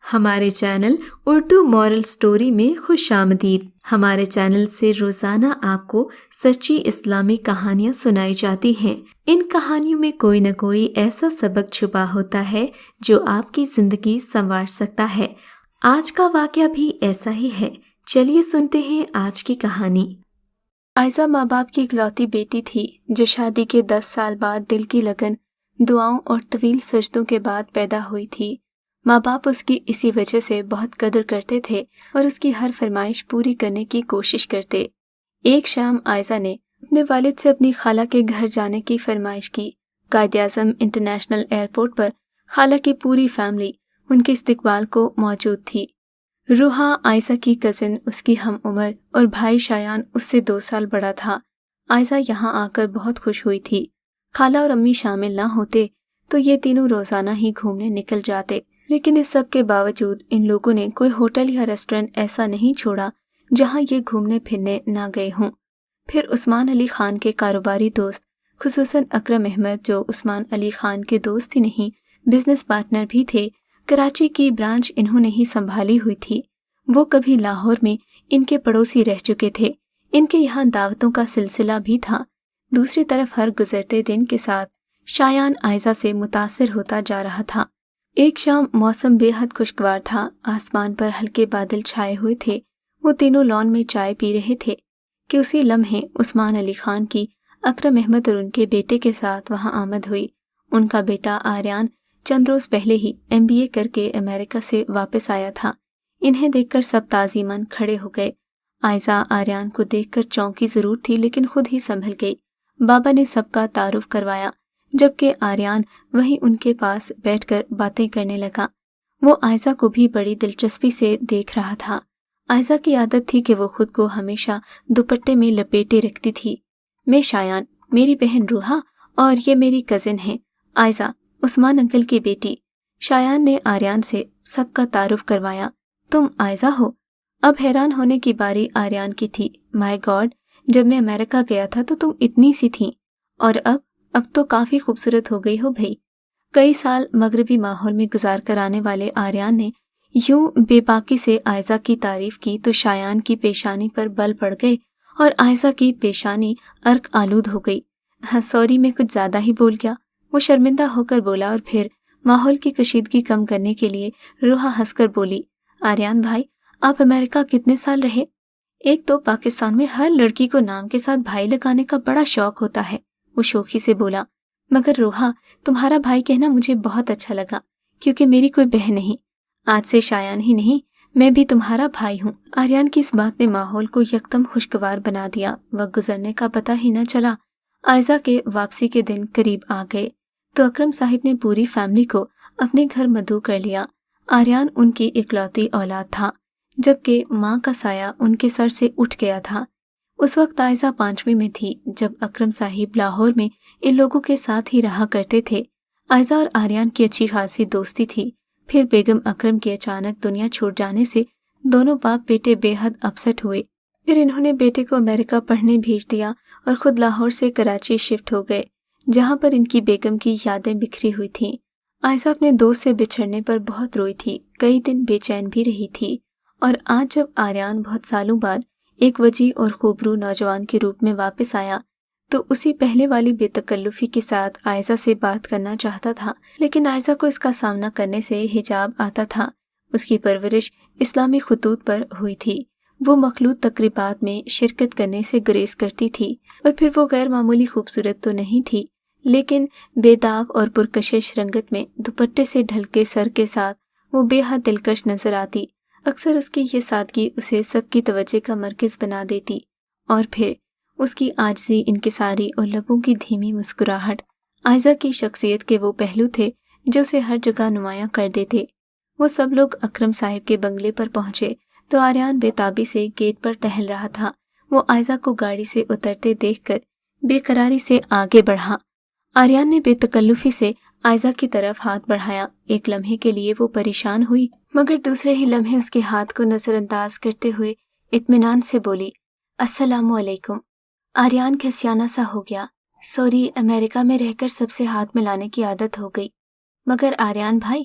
ہمارے channel Urdu moral story میں خوش آمدید۔ ہمارے چینل سے روزانہ آپ کو سچی اسلامی کہانیاں سنائی جاتی ہیں۔ ان کہانیوں میں کوئی نہ کوئی ایسا سبق چھپا ہوتا ہے جو آپ کی زندگی سنوار سکتا ہے۔ آج کا واقعہ بھی ایسا ہی ہے۔ چلیے سنتے ہیں آج کی کہانی۔ عائزہ ماں باپ کی اکلوتی بیٹی تھی جو شادی کے 10 سال بعد دل کی لگن، دعاؤں اور طویل سجدوں کے بعد پیدا ہوئی تھی۔ ماں باپ اس کی اسی وجہ سے بہت قدر کرتے تھے اور اس کی ہر فرمائش پوری کرنے کی کوشش کرتے۔ ایک شام عائزہ نے اپنے والد سے اپنی خالہ کے گھر جانے کی فرمائش کی۔ قائد اعظم انٹرنیشنل ایئرپورٹ پر خالہ کی پوری فیملی ان کے استقبال کو موجود تھی۔ روحا عائزہ کی کزن، اس کی ہم عمر، اور بھائی شایان اس سے 2 سال بڑا تھا۔ عائزہ یہاں آ کر بہت خوش ہوئی تھی۔ خالہ اور امی شامل نہ ہوتے تو یہ تینوں روزانہ ہی گھومنے نکل جاتے، لیکن اس سب کے باوجود ان لوگوں نے کوئی ہوٹل یا ریسٹورنٹ ایسا نہیں چھوڑا جہاں یہ گھومنے پھرنے نہ گئے ہوں۔ پھر عثمان علی خان کے کاروباری دوست، خصوصاً اکرم احمد، جو عثمان علی خان کے دوست ہی نہیں بزنس پارٹنر بھی تھے، کراچی کی برانچ انہوں نے ہی سنبھالی ہوئی تھی۔ وہ کبھی لاہور میں ان کے پڑوسی رہ چکے تھے۔ ان کے یہاں دعوتوں کا سلسلہ بھی تھا۔ دوسری طرف ہر گزرتے دن کے ساتھ شایان عائزہ سے متاثر ہوتا جا رہا تھا۔ ایک شام موسم بے حد خوشگوار تھا، آسمان پر ہلکے بادل چھائے ہوئے تھے۔ وہ تینوں لان میں چائے پی رہے تھے کہ اسی لمحے عثمان علی خان کی اکرم احمد اور ان کے بیٹے کے ساتھ وہاں آمد ہوئی۔ ان کا بیٹا آریان چند روز پہلے ہی MBA کر کے امریکہ سے واپس آیا تھا۔ انہیں دیکھ کر سب تعظیماً کھڑے ہو گئے۔ عائزہ آریان کو دیکھ کر چونکی ضرور تھی لیکن خود ہی سنبھل گئی۔ بابا نے سب کا تعارف کروایا، جبکہ آریان وہیں ان کے پاس بیٹھ کر باتیں کرنے لگا۔ وہ عائزہ کو بھی بڑی دلچسپی سے دیکھ رہا تھا۔ عائزہ کی عادت تھی کہ وہ خود کو ہمیشہ دوپٹے میں لپیٹے رکھتی تھی۔ میں شایان، میری بہن روحا، اور یہ میری کزن ہے عائزہ، عثمان انکل کی بیٹی۔ شایان نے آریان سے سب کا تعارف کروایا۔ تم عائزہ ہو؟ اب حیران ہونے کی باری آریان کی تھی۔ مائی گاڈ، جب میں امریکہ گیا تھا تو تم اتنی سی تھیں، اور اب تو کافی خوبصورت ہو گئی ہو بھئی۔ کئی سال مغربی ماحول میں گزار کر آنے والے آریان نے یوں بے باکی سے عائزہ کی تعریف کی تو شایان کی پیشانی پر بل پڑ گئے اور عائزہ کی پیشانی عرق آلود ہو گئی۔ سوری، میں کچھ زیادہ ہی بول گیا، وہ شرمندہ ہو کر بولا، اور پھر ماحول کی کشیدگی کم کرنے کے لیے روحا ہنس کر بولی، آریان بھائی، آپ امریکہ کتنے سال رہے؟ ایک تو پاکستان میں ہر لڑکی کو نام کے ساتھ بھائی لگانے کا بڑا شوق ہوتا ہے، وہ شوخی سے بولا، مگر روحا، تمہارا بھائی کہنا مجھے بہت اچھا لگا، کیونکہ میری کوئی بہن نہیں۔ آج سے شایان ہی نہیں، میں بھی تمہارا بھائی ہوں۔ آریان کی اس بات نے ماحول کو یکدم خوشگوار بنا دیا۔ وقت گزرنے کا پتہ ہی نہ چلا۔ عائزہ کے واپسی کے دن قریب آ گئے تو اکرم صاحب نے پوری فیملی کو اپنے گھر مدعو کر لیا۔ آریان ان کی اکلوتی اولاد تھا، جبکہ ماں کا سایہ ان کے سر سے اٹھ گیا تھا۔ اس وقت عائزہ 5ویں میں تھی جب اکرم صاحب لاہور میں ان لوگوں کے ساتھ ہی رہا کرتے تھے۔ عائزہ اور آریان کی اچھی خاصی دوستی تھی۔ پھر بیگم اکرم کے اچانک دنیا چھوڑ جانے سے دونوں باپ بیٹے بے حد اپسٹ ہوئے۔ پھر انہوں نے بیٹے کو امریکہ پڑھنے بھیج دیا اور خود لاہور سے کراچی شفٹ ہو گئے، جہاں پر ان کی بیگم کی یادیں بکھری ہوئی تھیں۔ عائزہ اپنے دوست سے بچھڑنے پر بہت روئی تھی، کئی دن بے چین بھی رہی تھی، اور آج جب آریان بہت سالوں بعد ایک وجیح اور خوبرو نوجوان کے روپ میں واپس آیا تو اسی پہلے والی بے تکلفی کے ساتھ عائزہ سے بات کرنا چاہتا تھا، لیکن عائزہ کو اس کا سامنا کرنے سے حجاب آتا تھا۔ اس کی پرورش اسلامی خطوط پر ہوئی تھی۔ وہ مخلوط تقریبات میں شرکت کرنے سے گریز کرتی تھی، اور پھر وہ غیر معمولی خوبصورت تو نہیں تھی، لیکن بے داغ اور پرکشش رنگت میں دوپٹے سے ڈھلکے سر کے ساتھ وہ بے حد دلکش نظر آتی۔ اکثر اس کی یہ سادگی اسے سب کی توجہ کا مرکز بنا دیتی، اور پھر اس کی عاجزی، انکساری اور لبوں کی دھیمی مسکراہٹ عائزہ کی شخصیت کے وہ پہلو تھے جو اسے ہر جگہ نمایاں کر دیتے۔ وہ سب لوگ اکرم صاحب کے بنگلے پر پہنچے تو آریان بے تابی سے گیٹ پر ٹہل رہا تھا۔ وہ عائزہ کو گاڑی سے اترتے دیکھ کر بے قراری سے آگے بڑھا۔ آریان نے بے تکلفی سے عائزہ کی طرف ہاتھ بڑھایا۔ ایک لمحے کے لیے وہ پریشان ہوئی، مگر دوسرے ہی لمحے اس کے ہاتھ کو نظر انداز کرتے ہوئے اطمینان سے بولی، السلام علیکم۔ آریان کھسیانہ سا ہو گیا، سوری، امریکہ میں رہ کر سب سے ہاتھ ملانے کی عادت ہو گئی۔ مگر آریان بھائی،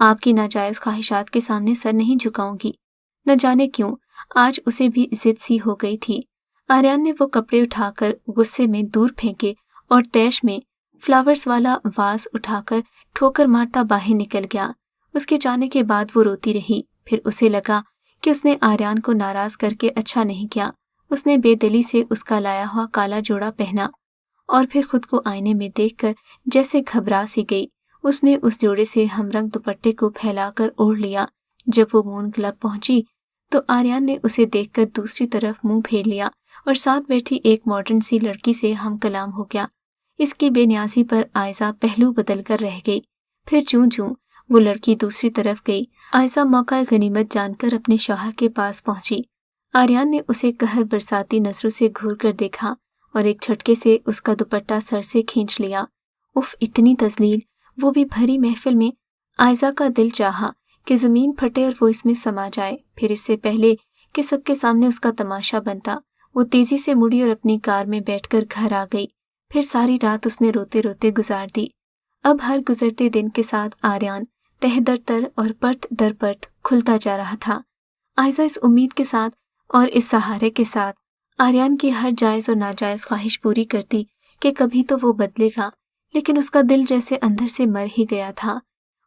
آپ کی ناجائز خواہشات کے سامنے سر نہیں جھکاؤں گی۔ نہ جانے کیوں آج اسے بھی ضد سی ہو گئی تھی۔ آریان نے وہ کپڑے اٹھا کر غصے میں دور پھینکے اور تیش میں فلاورز والا واز اٹھا کر ٹھوکر مارتا باہر نکل گیا۔ اس کے جانے کے بعد وہ روتی رہی۔ پھر اسے لگا کہ اس نے آریان کو ناراض کر کے اچھا نہیں کیا۔ اس نے بے دلی سے اس کا لایا ہوا کالا جوڑا پہنا اور پھر خود کو آئینے میں دیکھ کر جیسے گھبرا سی گئی۔ اس نے اس جوڑے سے ہم رنگ دوپٹے کو پھیلا کر اوڑھ لیا۔ جب وہ مون کلب پہنچی تو آریان نے اسے دیکھ کر دوسری طرف منہ پھیر لیا اور ساتھ بیٹھی ایک ماڈرن سی لڑکی سے ہم کلام ہو گیا۔ اس کی بے نیازی پر آئزہ پہلو بدل کر رہ گئی۔ پھر چوں وہ لڑکی دوسری طرف گئی، آئزہ موقع غنیمت جان کر اپنے شوہر کے پاس پہنچی۔ آریان نے اسے قہر برساتی نظروں سے گھور کر دیکھا اور ایک جھٹکے سے اس کا دوپٹہ سر سے کھینچ لیا۔ اف، اتنی تذلیل، وہ بھی بھری محفل میں۔ آئزہ کا دل چاہا کہ زمین پھٹے اور وہ اس میں سما جائے۔ پھر اس سے پہلے کہ سب کے سامنے اس کا تماشا بنتا، وہ تیزی سے مڑی اور اپنی کار میں بیٹھ کر گھر آ گئی۔ پھر ساری رات اس نے روتے روتے گزار دی۔ اب ہر گزرتے دن کے ساتھ آریان تہ در تر اور پرت در پرت کھلتا جا رہا تھا۔ آئزہ اس امید کے ساتھ اور اس سہارے کے ساتھ آریان کی ہر جائز اور ناجائز خواہش پوری کرتی کہ کبھی تو وہ بدلے گا، لیکن اس کا دل جیسے اندر سے مر ہی گیا تھا۔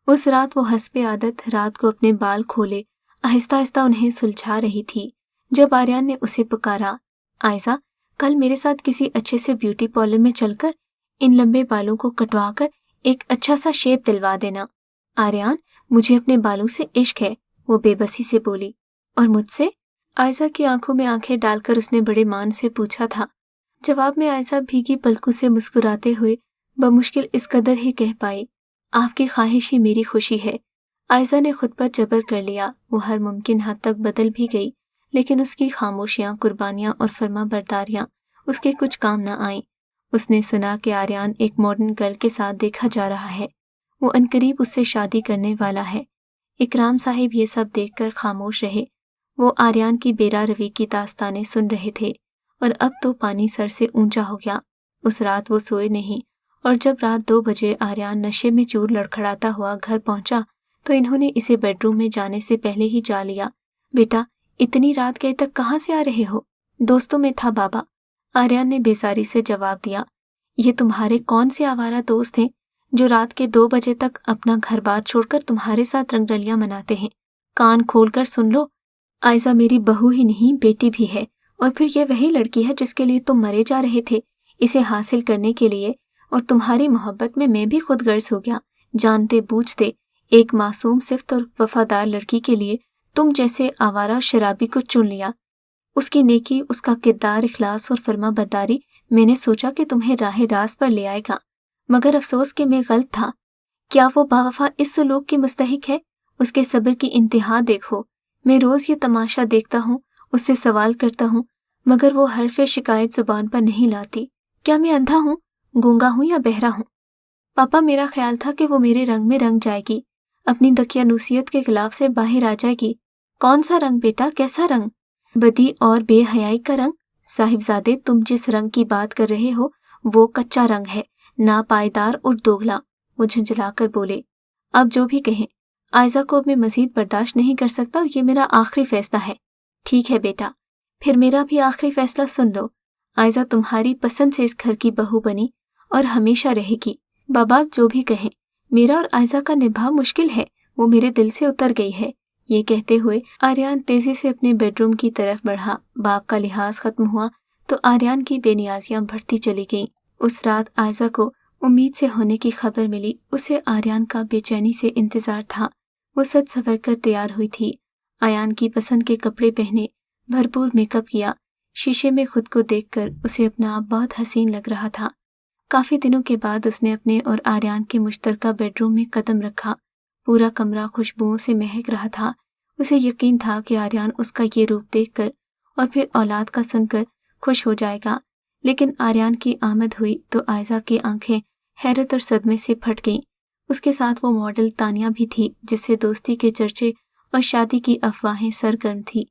اس رات وہ حسب عادت رات کو اپنے بال کھولے آہستہ آہستہ انہیں سلجھا رہی تھی جب آریان نے اسے پکارا، آئزہ کل میرے ساتھ کسی اچھے سے بیوٹی پارلر میں چل کر ان لمبے بالوں کو کٹوا کر ایک اچھا سا شیپ دلوا دینا۔ آریان، مجھے اپنے بالوں سے عشق ہے، وہ بے بسی سے بولی۔ اور مجھ سے؟ آئزہ کی آنکھوں میں آنکھیں ڈال کر اس نے بڑے مان سے پوچھا تھا۔ جواب میں آئزہ بھیگی پلکوں سے مسکراتے ہوئے بمشکل اس قدر ہی کہہ پائی، آپ کی خواہش ہی میری خوشی ہے۔ آئزہ نے خود پر جبر کر لیا۔ وہ ہر ممکن حد تک بدل بھی گئی، لیکن اس کی خاموشیاں، قربانیاں اور فرما برداریاں اس کے کچھ کام نہ آئیں۔ اس نے سنا کہ آریان ایک ماڈرن گرل کے ساتھ دیکھا جا رہا ہے، وہ عنقریب اس سے شادی کرنے والا ہے۔ اکرام صاحب یہ سب دیکھ کر خاموش رہے۔ وہ آریان کی بیرا روی کی داستانیں سن رہے تھے اور اب تو پانی سر سے اونچا ہو گیا۔ اس رات وہ سوئے نہیں اور جب رات 2 بجے آریان نشے میں چور لڑکھڑاتا ہوا گھر پہنچا تو انہوں نے اسے بیڈ روم میں جانے سے پہلے ہی جا لیا۔ بیٹا، اتنی رات گئے تک کہاں سے آ رہے ہو؟ دوستوں میں تھا بابا، آریان نے بیزاری سے جواب دیا۔ یہ تمہارے کون سے آوارہ دوست ہیں جو رات کے 2 بجے تک اپنا گھر بار چھوڑ کر تمہارے ساتھ رنگ رلیاں مناتے ہیں؟ کان کھول کر سن لو، آئزہ میری بہو ہی نہیں بیٹی بھی ہے، اور پھر یہ وہی لڑکی ہے جس کے لیے تم مرے جا رہے تھے اسے حاصل کرنے کے لیے، اور تمہاری محبت میں بھی خود غرض ہو گیا۔ جانتے بوجھتے ایک معصوم صفت اور وفادار لڑکی کے لیے تم جیسے آوارہ شرابی کو چن لیا۔ اس کی نیکی، اس کا کردار، اخلاص اور فرما برداری میں نے سوچا کہ تمہیں راہ راست پر لے آئے گا، مگر افسوس کہ میں غلط تھا۔ کیا وہ باوفا اس سلوک کی مستحق ہے؟ اس کے صبر کی انتہا دیکھو۔ میں روز یہ تماشا دیکھتا ہوں، اس سے سوال کرتا ہوں، مگر وہ حرف شکایت زبان پر نہیں لاتی۔ کیا میں اندھا ہوں، گونگا ہوں یا بہرا ہوں؟ پاپا، میرا خیال تھا کہ وہ میرے رنگ میں رنگ جائے گی، اپنی دقیانوسیت کے خلاف سے باہر آ جائے گی۔ کون سا رنگ بیٹا، کیسا رنگ؟ بدی اور بے حیائی کا رنگ؟ صاحبزادے، تم جس رنگ کی بات کر رہے ہو وہ کچا رنگ ہے، ناپائیدار اور دوگلا، وہ جھنجھلا کر بولے۔ اب جو بھی کہیں، آئزہ کو اب میں مزید برداشت نہیں کر سکتا اور یہ میرا آخری فیصلہ ہے۔ ٹھیک ہے بیٹا، پھر میرا بھی آخری فیصلہ سن لو۔ آئزہ تمہاری پسند سے اس گھر کی بہو بنی اور ہمیشہ رہے گی۔ بابا جو بھی کہیں، میرا اور آئزہ کا نبھا مشکل ہے، وہ میرے دل سے اتر گئی ہے۔ یہ کہتے ہوئے آریان تیزی سے اپنے بیڈ روم کی طرف بڑھا۔ باپ کا لحاظ ختم ہوا تو آریان کی بے نیازیاں بڑھتی چلی گئیں۔ اس رات آئزہ کو امید سے ہونے کی خبر ملی۔ اسے آریان کا بے چینی سے انتظار تھا۔ وہ سج سنور کر تیار ہوئی تھی، آیان کی پسند کے کپڑے پہنے، بھرپور میک اپ کیا۔ شیشے میں خود کو دیکھ کر اسے اپنا آپ بہت حسین لگ رہا تھا۔ کافی دنوں کے بعد اس نے اپنے اور آریان کے مشترکہ بیڈ روم میں قدم رکھا۔ پورا کمرہ خوشبوؤں سے مہک رہا تھا۔ اسے یقین تھا کہ آریان اس کا یہ روپ دیکھ کر اور پھر اولاد کا سن کر خوش ہو جائے گا، لیکن آریان کی آمد ہوئی تو آئزہ کی آنکھیں حیرت اور صدمے سے پھٹ گئیں۔ اس کے ساتھ وہ ماڈل تانیہ بھی تھی، جس سے دوستی کے چرچے اور شادی کی افواہیں سرگرم تھی۔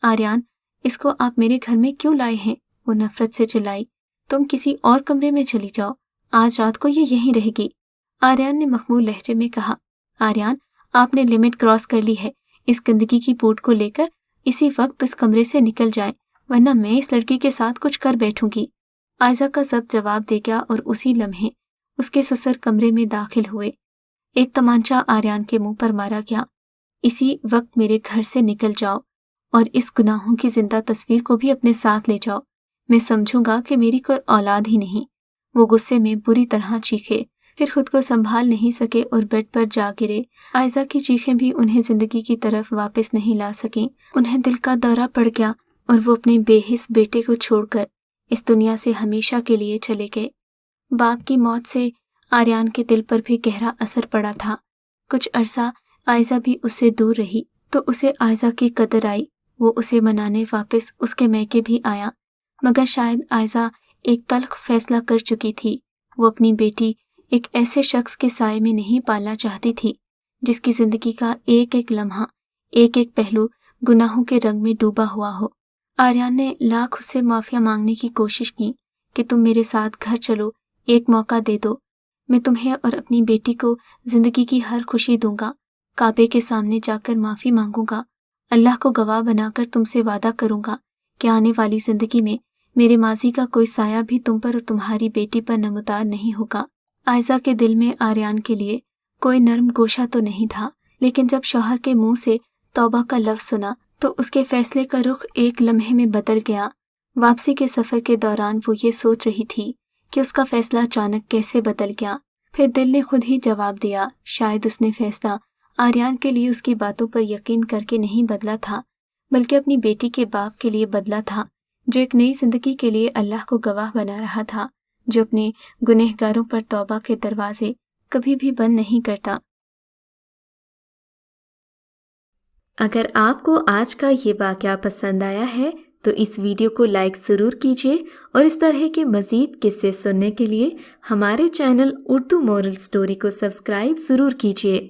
آریان، اس کو آپ میرے گھر میں کیوں لائے ہیں؟ وہ نفرت سے چلائی۔ تم کسی اور کمرے میں چلی جاؤ، آج رات کو یہ یہیں رہے گی۔ آریان نے مخمول لہجے میں کہا۔ آریان، آپ نے لمٹ کراس کر لی ہے، اس گندگی کی پوٹ کو لے کر اسی وقت اس کمرے سے نکل جائیں، ورنہ میں اس لڑکی کے ساتھ کچھ کر بیٹھوں گی۔ عائزہ کا سب جواب دے گیا اور اسی لمحے اس کے سسر کمرے میں داخل ہوئے۔ ایک تمانچہ آریان کے منہ پر مارا گیا۔ اسی وقت میرے گھر سے نکل جاؤ اور اس گناہوں کی زندہ تصویر کو بھی اپنے ساتھ لے جاؤ، میں سمجھوں گا کہ میری کوئی اولاد ہی نہیں۔ وہ غصے میں بری طرح چیخے، پھر خود کو سنبھال نہیں سکے اور بیڈ پر جا گرے۔ عائزہ کی چیخیں بھی انہیں زندگی کی طرف واپس نہیں لا سکیں۔ انہیں دل کا دورہ پڑ گیا اور وہ اپنے بے حس بیٹے کو چھوڑ کر اس دنیا سے ہمیشہ کے لیے چلے گئے۔ باپ کی موت سے آریان کے دل پر بھی گہرا اثر پڑا تھا۔ کچھ عرصہ عائزہ بھی اس سے دور رہی تو اسے عائزہ کی قدر آئی۔ وہ اسے منانے واپس اس کے میکے بھی آیا، مگر شاید عائزہ ایک تلخ فیصلہ کر چکی تھی۔ وہ اپنی بیٹی ایک ایسے شخص کے سائے میں نہیں پالنا چاہتی تھی جس کی زندگی کا ایک ایک لمحہ، ایک ایک پہلو گناہوں کے رنگ میں ڈوبا ہوا ہو۔ آریان نے لاکھ اس سے معافیا مانگنے کی کوشش کی کہ تم میرے ساتھ گھر چلو، ایک موقع دے دو، میں تمہیں اور اپنی بیٹی کو زندگی کی ہر خوشی دوں گا، کعبے کے سامنے جا کر معافی مانگوں گا، اللہ کو گواہ بنا کر تم سے وعدہ کروں گا کہ آنے والی زندگی میں میرے ماضی کا کوئی سایہ بھی تم پر اور تمہاری بیٹی پر نمودار نہیں ہوگا۔ عائزہ کے دل میں آریان کے لیے کوئی نرم گوشہ تو نہیں تھا، لیکن جب شوہر کے منہ سے توبہ کا لفظ سنا تو اس کے فیصلے کا رخ ایک لمحے میں بدل گیا۔ واپسی کے سفر کے دوران وہ یہ سوچ رہی تھی کہ اس کا فیصلہ اچانک کیسے بدل گیا۔ پھر دل نے خود ہی جواب دیا، شاید اس نے فیصلہ آریان کے لیے اس کی باتوں پر یقین کر کے نہیں بدلا تھا، بلکہ اپنی بیٹی کے باپ کے لیے بدلا تھا، جو ایک نئی زندگی کے لیے اللہ کو گواہ بنا رہا تھا، جو اپنے گنہگاروں پر توبہ کے دروازے کبھی بھی بند نہیں کرتا۔ اگر آپ کو آج کا یہ واقعہ پسند آیا ہے تو اس ویڈیو کو لائک ضرور کیجیے اور اس طرح کے مزید قصے سننے کے لیے ہمارے چینل اردو مورل سٹوری کو سبسکرائب ضرور کیجیے۔